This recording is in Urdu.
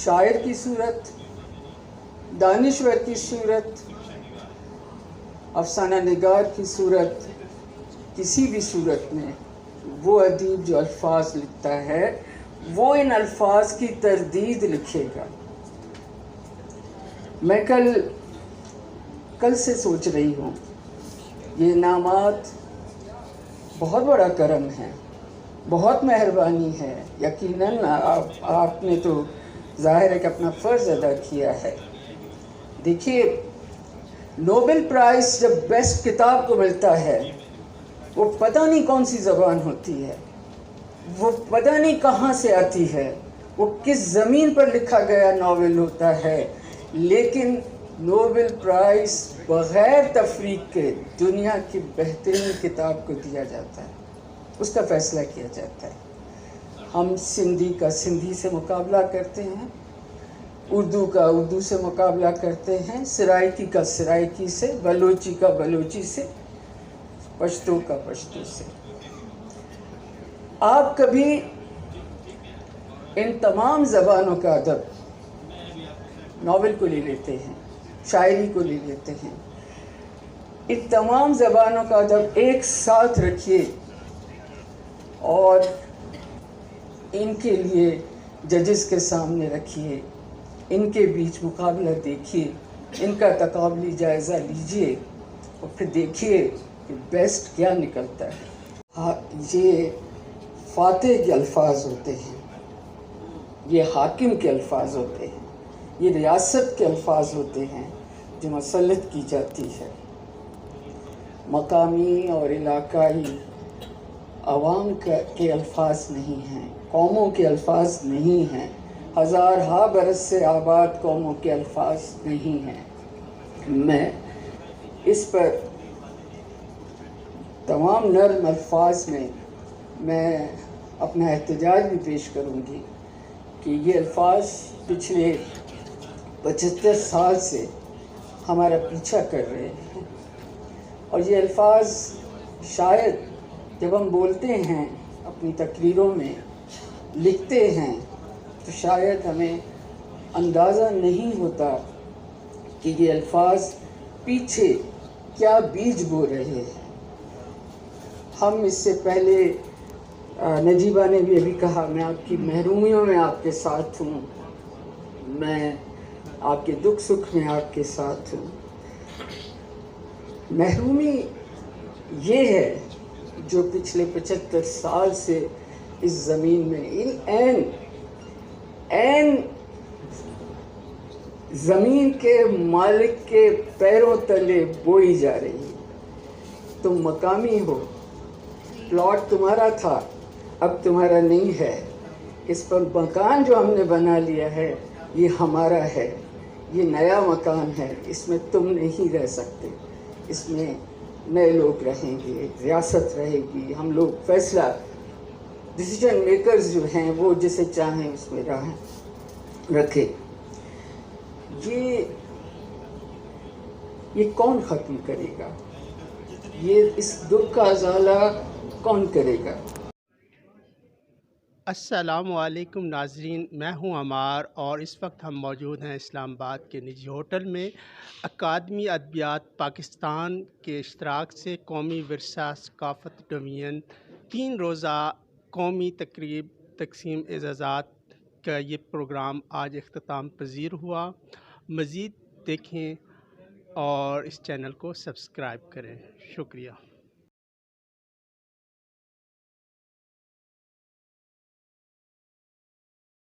شاعر کی صورت، دانشور کی صورت، افسانہ نگار کی صورت، کسی بھی صورت میں وہ ادیب جو الفاظ لکھتا ہے وہ ان الفاظ کی تردید لکھے گا۔ میں کل سے سوچ رہی ہوں، یہ انعامات بہت بڑا کرم ہے، بہت مہربانی ہے۔ یقیناً آپ نے تو ظاہر ہے کہ اپنا فرض ادا کیا ہے۔ دیکھیے، نوبل پرائز جب بیسٹ کتاب کو ملتا ہے، وہ پتہ نہیں کون سی زبان ہوتی ہے، وہ پتہ نہیں کہاں سے آتی ہے، وہ کس زمین پر لکھا گیا ناول ہوتا ہے، لیکن نوبل پرائز بغیر تفریق کے دنیا کی بہترین کتاب کو دیا جاتا ہے، اس کا فیصلہ کیا جاتا ہے۔ ہم سندھی کا سندھی سے مقابلہ کرتے ہیں، اردو کا اردو سے مقابلہ کرتے ہیں، سرائکی کا سرائکی سے، بلوچی کا بلوچی سے، پشتو کا پشتو سے۔ آپ کبھی ان تمام زبانوں کا ادب، ناول کو لے لیتے ہیں، شاعری کو لے لیتے ہیں، ان تمام زبانوں کا ادب ایک ساتھ رکھیے اور ان کے لیے ججز کے سامنے رکھیے، ان کے بیچ مقابلہ دیکھیے، ان کا تقابلی جائزہ لیجئے اور پھر دیکھیے کہ بیسٹ کیا نکلتا ہے۔ یہ فاتح کے الفاظ ہوتے ہیں، یہ حاکم کے الفاظ ہوتے ہیں، یہ ریاست کے الفاظ ہوتے ہیں جو مسلط کی جاتی ہے۔ مقامی اور علاقائی عوام کے الفاظ نہیں ہیں، قوموں کے الفاظ نہیں ہیں، ہزارہا برس سے آباد قوموں کے الفاظ نہیں ہیں۔ میں اس پر تمام نرم الفاظ میں اپنا احتجاج بھی پیش کروں گی کہ یہ الفاظ پچھلے 75 سال سے ہمارا پیچھا کر رہے ہیں، اور یہ الفاظ شاید جب ہم بولتے ہیں، اپنی تقریروں میں لکھتے ہیں، تو شاید ہمیں اندازہ نہیں ہوتا کہ یہ الفاظ پیچھے کیا بیج بو رہے ہیں۔ ہم اس سے پہلے نجیبہ نے بھی ابھی کہا، میں آپ کی محرومیوں میں آپ کے ساتھ ہوں، میں آپ کے دکھ سکھ میں آپ کے ساتھ ہوں۔ محرومی یہ ہے جو پچھلے 75 سال سے اس زمین میں این زمین کے مالک کے پیروں تلے بوئی جا رہی ہے۔ تم مقامی ہو، پلاٹ تمہارا تھا، اب تمہارا نہیں ہے، اس پر مکان جو ہم نے بنا لیا ہے یہ ہمارا ہے، یہ نیا مکان ہے، اس میں تم نہیں رہ سکتے، اس میں نئے لوگ رہیں گے، ریاست رہے گی، ہم لوگ فیصلہ ڈیسیجن میکرز جو ہیں وہ جسے چاہیں اس میں رکھیں۔ یہ کون ختم کرے گا؟ یہ اس دکھ کا ازالہ کون کرے گا؟ السلام علیکم ناظرین، میں ہوں عمار اور اس وقت ہم موجود ہیں اسلام آباد کے نجی ہوٹل میں اکادمی ادبیات پاکستان کے اشتراک سے قومی ورثہ ثقافت ڈویژن 3 روزہ قومی تقریب تقسیم اعزازات کا یہ پروگرام آج اختتام پذیر ہوا۔ مزید دیکھیں اور اس چینل کو سبسکرائب کریں۔ شکریہ۔